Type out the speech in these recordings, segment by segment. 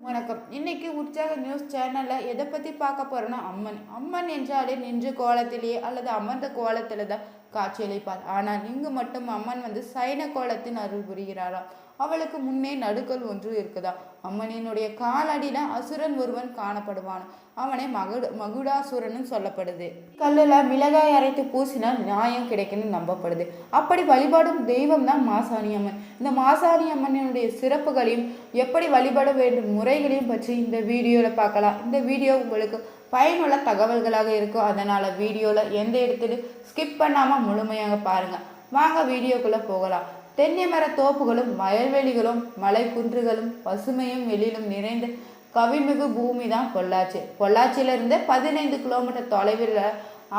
வணக்கம். இன்னைக்கு உற்சாக நியூஸ் சேனல்ல எதை பத்தி பார்க்க போறோம்னா அம்மன். அம்மன் என்றாலே நின்ற கோலத்திலேயே அல்லது அமர்ந்த கோலத்துல தான் காட்சியளிப்பாள். ஆனால் இங்கு மட்டும் அம்மன் சைன கோலத்தின் அருள் புரிகிறாராம். அவளுக்கு முன்னே நடுக்கல் ஒன்று இருக்குதா. அம்மனினுடைய காலடியில அசுரன் ஒருவன் காணப்படுவான். அவனை மகுடாசுரன் சொல்லப்படுது. கல்லுல மிளகாய் அரைத்து பூசினால் நியாயம் கிடைக்குன்னு நம்பப்படுது. அப்படி வழிபாடும் தெய்வம் தான் மாசாணி அம்மன். இந்த மாசாணி அம்மனுடைய சிறப்புகளையும் எப்படி வழிபட வேண்டும் முறைகளையும் பற்றி இந்த வீடியோல பார்க்கலாம். இந்த வீடியோ உங்களுக்கு பயனுள்ள தகவல்களாக இருக்கும். அதனால வீடியோல எந்த இடத்துல ஸ்கிப் பண்ணாம முழுமையாக பாருங்க. வாங்க வீடியோக்குள்ள போகலாம். தென்னை மர தோப்புகளும் வயல்வெளிகளும் மலை குன்றுகளும் பசுமையும் வெளியிலும் நிறைந்த கவிமிகு பூமி தான் பொள்ளாச்சி. பொள்ளாச்சியிலிருந்து 15 கிலோமீட்டர் தொலைவில்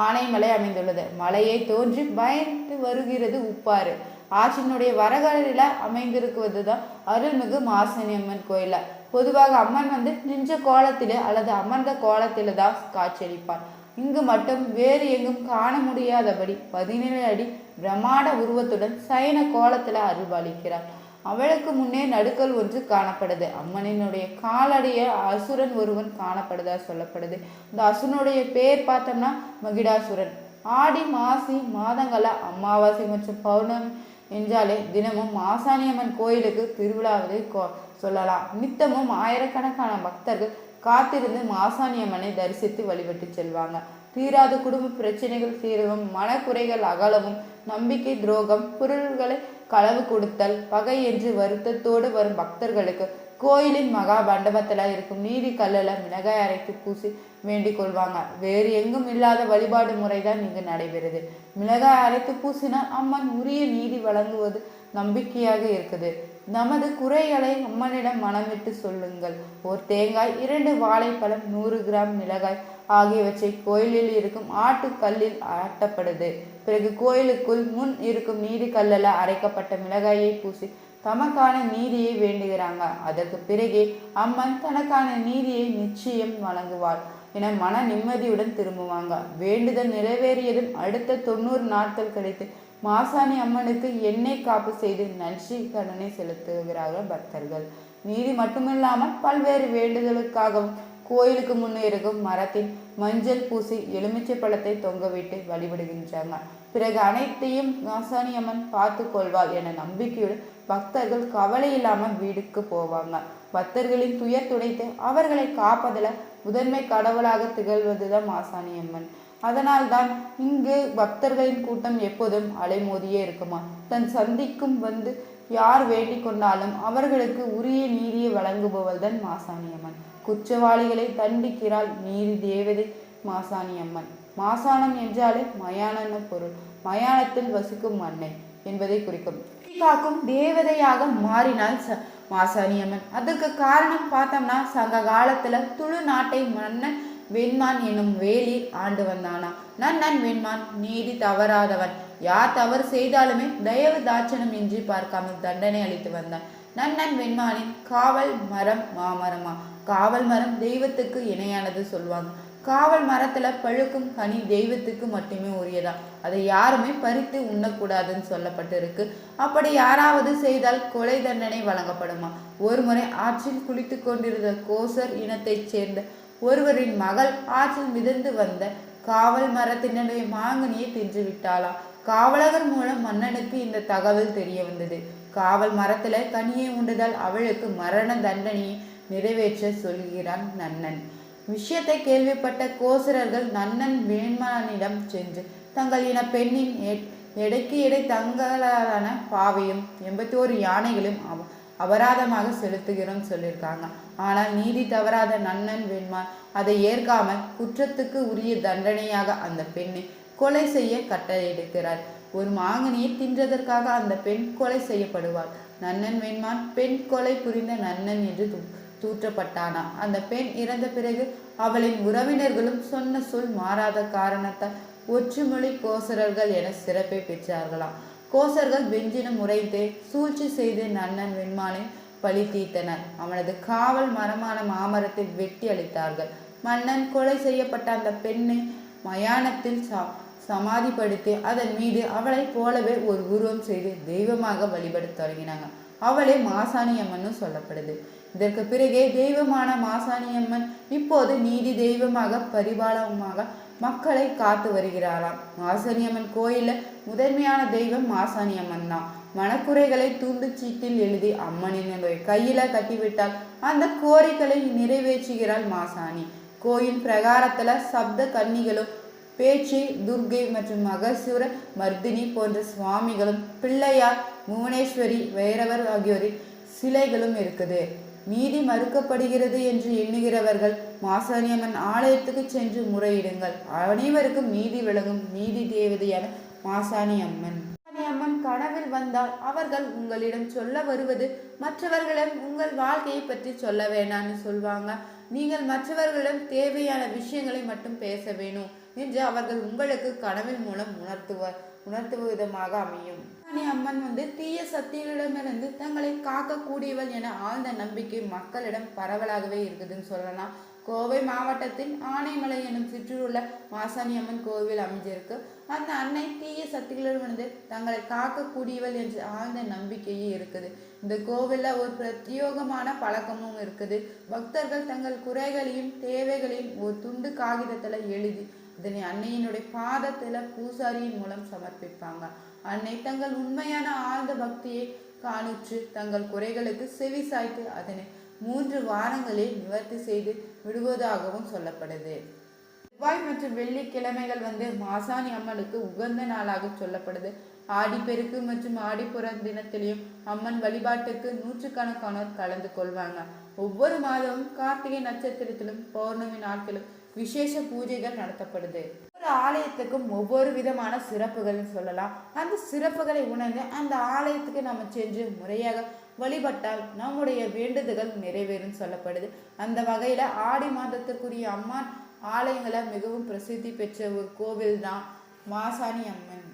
ஆனைமலை அமைந்துள்ளது. மலையை தோன்றி பயந்து வருகிறது உப்பாறு. ஆற்றினுடைய வரகரையில் அமைந்திருக்குவது தான் அருள்மிகு மாசாணி அம்மன் கோயில. பொதுவாக அம்மன் நின்ற கோலத்திலே அல்லது அமர்ந்த கோலத்தில தான் காட்சியளிப்பார். இங்கு மட்டும் வேறு எங்கும் காண முடியாதபடி 17 அடி பிரம்மாண்ட உருவத்துடன் சைன கோலத்துல அருள்பாலிக்கிறார். அவளுக்கு முன்னே நடுக்கல் ஒன்று காணப்படுது. அம்மனினுடைய காலடிய அசுரன் ஒருவன் காணப்படுதா சொல்லப்படுது. இந்த அசுரனுடைய பேர் பார்த்தோம்னா மகிடாசுரன். ஆடி மாசி மாதங்கள அமாவாசை மற்றும் பௌர்ணமி என்றாலே தினமும் மாசாணி அம்மன் கோயிலுக்கு திருவிழாவதை சொல்லலாம். நித்தமும் ஆயிரக்கணக்கான பக்தர்கள் காத்திருந்து மாசாணி அம்மனை தரிசித்து வழிபட்டு செல்வாங்க. தீராத குடும்ப பிரச்சனைகள் தீரவும், மனக்குறைகள் அகலவும், நம்பிக்கை துரோகம், பொருள்களை களவு கொடுத்தல், பகை என்று வருத்தத்தோடு வரும் பக்தர்களுக்கு கோயிலின் மகா மண்டபத்துல இருக்கும் நீதி கல்லுல மிளகாய் அரைத்து பூசி வேண்டிக் கொள்வாங்க. வேறு எங்கும் இல்லாத வழிபாடு முறைதான் இங்கு நடைபெறுது. மிளகாய் அரைத்து பூசினால் அம்மன் உரிய நீதி வழங்குவது நம்பிக்கையாக இருக்குது. நமது குறைகளை அம்மனிடம் மனமிட்டு சொல்லுங்கள். ஒரு தேங்காய், 2 வாழைப்பழம், 100 கிராம் மிளகாய் ஆகியவற்றை கோயிலில் இருக்கும் ஆட்டுக்கல்லில் ஆட்டப்படுது. பிறகு கோயிலுக்குள் முன் இருக்கும் நீதி கல்லில் அரைக்கப்பட்ட மிளகாயை பூசி தமக்கான நீதியை வேண்டுகிறாங்க. அதற்கு பிறகே அம்மன் தனக்கான நீதியை நிச்சயம் வழங்குவாள் என மன நிம்மதியுடன் திரும்புவாங்க. வேண்டுதல் நிறைவேறியதும் அடுத்த 90 நாட்கள் கழித்து மாசாணி அம்மனுக்கு எண்ணெய் காப்பு செய்து நன்றி கடனை செலுத்துகிறார்கள் பக்தர்கள். நீதி மட்டுமில்லாமல் பல்வேறு வேண்டுதலுக்காகவும் கோயிலுக்கு முன்னே இருக்கும் மரத்தின் மஞ்சள் பூசி எலுமிச்சை பழத்தை தொங்கவிட்டு வழிபடுகின்றாங்க. பிறகு அனைத்தையும் மாசாணி அம்மன் பார்த்து கொள்வாள் என நம்பிக்கையுடன் பக்தர்கள் கவலை இல்லாமல் வீடுக்கு போவாங்க. பக்தர்களின் துயர் துடைத்து அவர்களை காப்பதில் முதன்மை கடவுளாக திகழ்வதுதான் மாசாணி அம்மன். அதனால்தான் இங்கு பக்தர்களின் கூட்டம் எப்போதும் அலைமோதியே இருக்குமா. தன் சந்திக்கும் யார் வேண்டிக் கொண்டாலும் அவர்களுக்கு உரிய நீதியை வழங்குபவள் தான் மாசாணி அம்மன். குற்றவாளிகளை தண்டிக்கிறாள் நீதி தேவதை மாசாணி அம்மன். மாசாணம் என்றாலே மயானன பொருள். மயானத்தில் வசிக்கும் அன்னை என்பதை குறிக்கும். காக்கும் தேவதையாக மாறினாள் மாசாணி அம்மன். அதற்கு காரணம் பார்த்தோம்னா சங்க காலத்துல துளு நாட்டை மன்னன் வெண்மான் என்னும் வேலி ஆண்டு வந்தானா. நன்னன் வெண்மான் நீதி தவறாதவன். யார் தவறு செய்தாலுமே தயவு தாட்சணம் இன்றி பார்க்காமல் தண்டனை அளித்து வந்தான். நன்னன் வெண்மானின் காவல் மரம் மாமரமா. காவல் மரம் தெய்வத்துக்கு இணையானது சொல்லுவாங்க. காவல் மரத்துல பழுக்கும் கனி தெய்வத்துக்கு மட்டுமே உரியதா. அதை யாருமே பறித்து உண்ணக்கூடாதுன்னு சொல்லப்பட்டு இருக்கு. அப்படி யாராவது செய்தால் கொலை தண்டனை வழங்கப்படுமா. ஒரு முறை ஆற்றில் குளித்து கொண்டிருந்த கோசர் இனத்தைச் சேர்ந்த ஒருவரின் மகள் ஆற்றில் மிதந்து வந்த காவல் மரத்தினுடைய மாங்கனியை தின்று விட்டாளாம். காவலகர் மூலம் மன்னனுக்கு இந்த தகவல் தெரிய வந்தது. காவல் மரத்துல கனியை உண்டதால் அவளுக்கு மரண தண்டனையை நிறைவேற்ற சொல்கிறான் நன்னன். விஷயத்தை கேள்விப்பட்ட கோசரர்கள் நன்னன் வேண்மானிடம் சென்று தங்கள் இன பெண்ணின் எடைக்கு எடை தங்களான பாவையும் 81 யானைகளும் அபராதமாக செலுத்துகிறோம் சொல்லியிருக்காங்க. ஆனால் நீதி தவறாத நன்னன் வெண்மான் அதை ஏற்காமல் குற்றத்துக்கு உரிய தண்டனையாக அந்த பெண்ணை கொலை செய்ய கட்டளையிடுகிறார். ஒரு மாங்கனியை தின்றதற்காக அந்த பெண் கொலை செய்யப்படுவாள். நன்னன் வெண்மான் பெண் கொலை புரிந்த நன்னன் என்று தூற்றப்பட்டானா. அந்த பெண் இறந்த பிறகு அவளின் உறவினர்களும் சொன்ன சொல் மாறாத காரணத்தால் ஒற்றுமொழி கோசரர்கள் என சிறப்பை பெற்றார்களாம். கோசர்கள் வெஞ்சினம் உரைத்து சூழ்ச்சி செய்து நன்னன் வெண்மானை பழி தீர்த்தனர். அவனது காவல் மரமான மாமரத்தை வெட்டி அளித்தார்கள். மன்னன் கொலை செய்யப்பட்ட அந்த பெண்ணை மயானத்தில் சமாதிப்படுத்தி அதன் மீது அவளை போலவே ஒரு உருவம் செய்து தெய்வமாக வழிபட தொடங்கினாங்க. அவளே மாசாணி அம்மன்னு சொல்லப்படுது. இதற்கு பிறகே தெய்வமான மாசாணியம்மன் இப்போது நீதி தெய்வமாக பரிபாலமாக மக்களை காத்து வருகிறாராம். மாசாணியம்மன் கோயில முதன்மையான தெய்வம் மாசாணியம்மன் தான். மனக்குறைகளை துண்டு சீட்டில் எழுதி அம்மனினுடைய கையில கட்டிவிட்டால் அந்த கோரிக்கைகளை நிறைவேற்றுகிறாள் மாசாணி. கோயில் பிரகாரத்துல சப்த கன்னிகளும் பேச்சு துர்கை மற்றும் மகசூர மர்தினி போன்ற சுவாமிகளும் பிள்ளையார் புவனேஸ்வரி வைரவர் ஆகியோரின் சிலைகளும் இருக்குது. நீதி மறுக்கப்படுகிறது என்று எண்ணுகிறவர்கள் மாசாணியம்மன் ஆலயத்துக்கு சென்று முறையிடுங்கள். அனைவருக்கும் நீதி விளங்கும் நீதி தேவதையான மாசாணி அம்மன். அம்மன் கனவில் வந்தால் அவர்கள் உங்களிடம் சொல்ல வருவது மற்றவர்களிடம் உங்கள் வாழ்க்கையை பற்றி சொல்ல வேண்டாம்னு சொல்வாங்க. நீங்கள் மற்றவர்களிடம் தேவையான விஷயங்களை மட்டும் பேச வேணும் என்று அவர்கள் உங்களுக்கு கனவில் மூலம் உணர்த்துவ விதமாக அமையும். அம்மன் தீய சக்திகளிடமிருந்து தங்களை காக்கக்கூடியவள் என ஆழ்ந்த நம்பிக்கை மக்களிடம் பரவலாகவே இருக்குதுன்னு சொல்லலாம். கோவை மாவட்டத்தில் ஆனைமலை எனும் சிற்றூருள்ள மாசாணி அம்மன் கோவில் அமைஞ்சிருக்கு. அந்த அன்னை தீய சக்திகளிடமிருந்து தங்களை காக்கக்கூடியவள் என்று ஆழ்ந்த நம்பிக்கையே இருக்குது. இந்த கோவில்ல ஒரு பிரத்யோகமான பழக்கமும் இருக்குது. பக்தர்கள் தங்கள் குறைகளையும் தேவைகளையும் ஒரு துண்டு காகிதத்துல எழுதி இதனை அன்னையினுடைய பாதத்துல பூசாரியின் மூலம் சமர்ப்பிப்பாங்க. அன்னை தங்கள் உண்மையான ஆழ்ந்த பக்தியை காணுற்று தங்கள் குறைகளுக்கு செவி சாய்த்து அதனை 3 வாரங்களில் நிவர்த்தி செய்து விடுவதாகவும் சொல்லப்படுது. செவ்வாய் மற்றும் வெள்ளிக்கிழமைகள் மாசாணி அம்மனுக்கு உகந்த நாளாக சொல்லப்படுது. ஆடிப்பெருக்கு மற்றும் ஆடிப்புற தினத்திலையும் அம்மன் வழிபாட்டுக்கு நூற்றுக்கணக்கானோர் கலந்து கொள்வாங்க. ஒவ்வொரு மாதமும் கார்த்திகை நட்சத்திரத்திலும் பௌர்ணமி நாட்களும் விசேஷ பூஜைகள் நடத்தப்படுது. ஒரு ஆலயத்துக்கும் ஒவ்வொரு விதமான சிறப்புகள் சொல்லலாம். அந்த சிறப்புகளை உணர்ந்து அந்த ஆலயத்துக்கு நம்ம சென்று முறையாக வழிபட்டால் நம்முடைய வேண்டுதல்கள் நிறைவேறும் சொல்லப்படுது. அந்த வகையில ஆடி மாதத்துக்குரிய அம்மன் ஆலயங்களை மிகவும் பிரசித்தி பெற்ற ஒரு கோவில் தான் மாசாணி அம்மன்.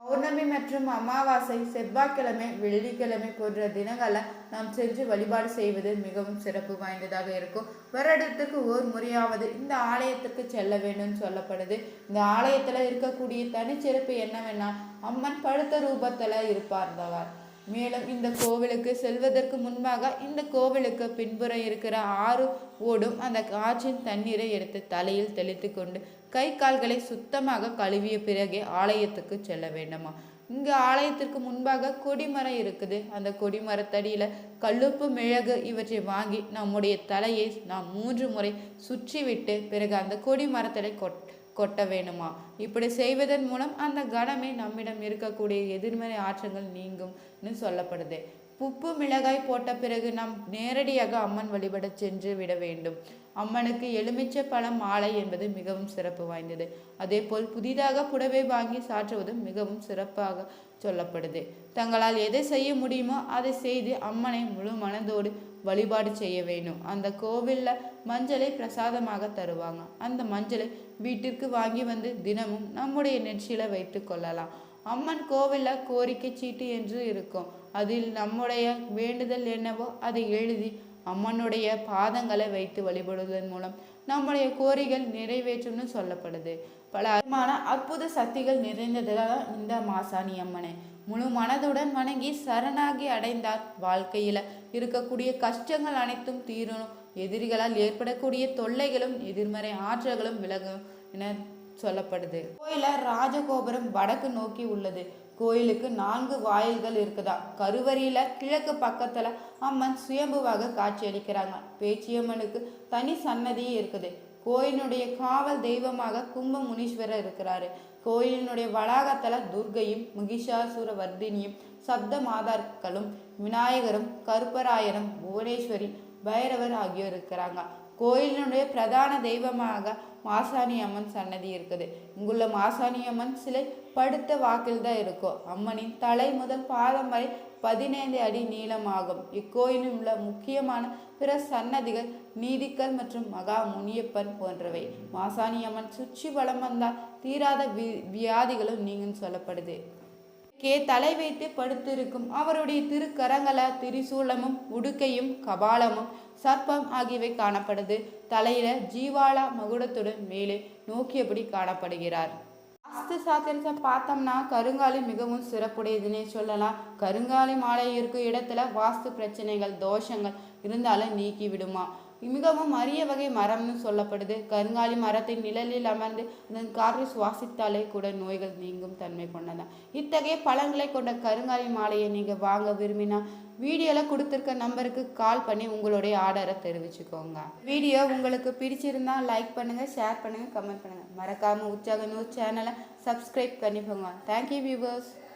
பௌர்ணமி மற்றும் அமாவாசை, செவ்வாய்க்கிழமை, வெள்ளிக்கிழமை போன்ற தினங்களை நாம் சென்று வழிபாடு செய்வது மிகவும் சிறப்பு வாய்ந்ததாக இருக்கும். வருடத்துக்கு ஒரு முறையாவது இந்த ஆலயத்துக்கு செல்ல வேண்டும் சொல்லப்படுது. இந்த ஆலயத்துல இருக்கக்கூடிய தனிச்சிறப்பு என்னவென்னா அம்மன் படுத்த ரூபத்துல இருப்பார்ந்தவர். மேலும் இந்த கோவிலுக்கு செல்வதற்கு முன்பாக இந்த கோவிலுக்கு பின்புறம் இருக்கிற ஆறு ஓடும் அந்த ஆற்றின் தண்ணீரை எடுத்து தலையில் தெளித்து கொண்டு கை கால்களை சுத்தமாக கழுவிய பிறகே ஆலயத்துக்கு செல்ல வேண்டுமா. இங்கு ஆலயத்திற்கு முன்பாக கொடிமரம் இருக்குது. அந்த கொடிமரத்தடியில கல்லுப்பு, மிளகு இவற்றை வாங்கி நம்முடைய தலையை நாம் 3 முறை சுற்றி விட்டு பிறகு அந்த கொடிமரத்தடை கொட்ட வேணுமா. இப்படி செய்வதன் மூலம் அந்த கணமே நம்மிடம் இருக்கக்கூடிய எதிர்மறை ஆற்றங்கள் நீங்கும்னு சொல்லப்படுது. உப்பு மிளகாய் போட்ட பிறகு நாம் நேரடியாக அம்மன் வழிபட சென்று விட வேண்டும். அம்மனுக்கு எலுமிச்சை பழம் மாலை என்பது மிகவும் சிறப்பு வாய்ந்தது. அதே போல் புதிதாக புடவை வாங்கி சாற்றுவதும் மிகவும் சிறப்பாக சொல்லப்படுது. தங்களால் எதை செய்ய முடியுமோ அதை செய்து அம்மனை முழு மனதோடு வழிபாடு செய்ய வேண்டும். அந்த கோவில்ல மஞ்சளை பிரசாதமாக தருவாங்க. அந்த மஞ்சளை வீட்டிற்கு வாங்கி தினமும் நம்முடைய நெற்றியில வைத்து கொள்ளலாம். அம்மன் கோவில்ல கோரிக்கை சீட்டு என்று இருக்கும். அதில் நம்முடைய வேண்டுதல் என்னவோ அதை எழுதி அம்மனுடைய பாதங்களை வைத்து வழிபடுவதன் மூலம் நம்முடைய கோரிகள் நிறைவேற்றும்னு சொல்லப்படுது. பல அற்புத சக்திகள் நிறைந்ததுதான் இந்த மாசாணி அம்மனை முழு மனதுடன் வணங்கி சரணாகி அடைந்தால் வாழ்க்கையில இருக்கக்கூடிய கஷ்டங்கள் அனைத்தும் தீரணும். எதிரிகளால் ஏற்படக்கூடிய தொல்லைகளும் எதிர்மறை ஆற்றல்களும் விலகும் என சொல்லப்படுது. கோயில ராஜகோபுரம் வடக்கு நோக்கி உள்ளது. கோயிலுக்கு 4 வாயில்கள் இருக்குதா. கருவறையில கிழக்கு பக்கத்துல அம்மன் சுயம்புவாக காட்சி அளிக்கிறாங்க. பேச்சியம்மனுக்கு தனி சன்னதியே இருக்குது. கோயிலினுடைய காவல் தெய்வமாக கும்ப முனீஸ்வரர் இருக்கிறாரு. கோயிலினுடைய வளாகத்துல துர்கையும் மகிஷாசுர வர்தினியும் சப்த மாதாக்களும் விநாயகரும் கருப்பராயரும் புவனேஸ்வரி பைரவர் ஆகியோர் இருக்கிறாங்க. கோயிலினுடைய பிரதான தெய்வமாக மாசாணி அம்மன் சன்னதி இருக்குது. இங்குள்ள மாசாணி அம்மன் சிலை படுத்த வாக்கில் தான் இருக்கும். அம்மனின் தலை முதல் பாதம் வரை 15 அடி நீளமாகும். இக்கோயிலில் உள்ள முக்கியமான பிற சன்னதிகள் நீதிக்கல் மற்றும் மகா முனியப்பன் போன்றவை. மாசாணி அம்மன் சுற்றி வலம் வந்தால் தீராத வியாதிகளும் நீங்கும் சொல்லப்படுது. தலை வைத்து படுத்திருக்கும் அவருடைய திருக்கரங்கள திரிசூலமும் உடுக்கையும் கபாலமும் சர்ப்பம் ஆகியவை காணப்படுது. தலையில ஜீவாலா மகுடத்துடன் மேலே நோக்கியபடி காணப்படுகிறார். வாஸ்து சாஸ்திரத்தை பார்த்தோம்னா கருங்காலி மிகவும் சிறப்புடையதுன்னே சொல்லலாம். கருங்காலி மாலை இருக்கும் இடத்துல வாஸ்து பிரச்சனைகள், தோஷங்கள் இருந்தாலும் நீக்கி விடுமா. மிகவும் அரிய வகை மரம்னு சொல்லப்படுது. கருங்காலி மரத்தின் நிழலில் அமர்ந்து அதன் காற்றை சுவாசித்தாலே கூட நோய்கள் நீங்கும் தன்மை கொண்டதான். இத்தகைய பழங்களை கொண்ட கருங்காலி மாலையை நீங்கள் வாங்க விரும்பினா வீடியோவில் கொடுத்துருக்க நம்பருக்கு கால் பண்ணி உங்களுடைய ஆர்டரை தெரிவிச்சுக்கோங்க. வீடியோ உங்களுக்கு பிடிச்சிருந்தா லைக் பண்ணுங்கள், ஷேர் பண்ணுங்கள், கமெண்ட் பண்ணுங்கள். மறக்காமல் உற்சாக நியூஸ் சேனலை சப்ஸ்கிரைப் பண்ணிக்கோங்க. Thank you viewers.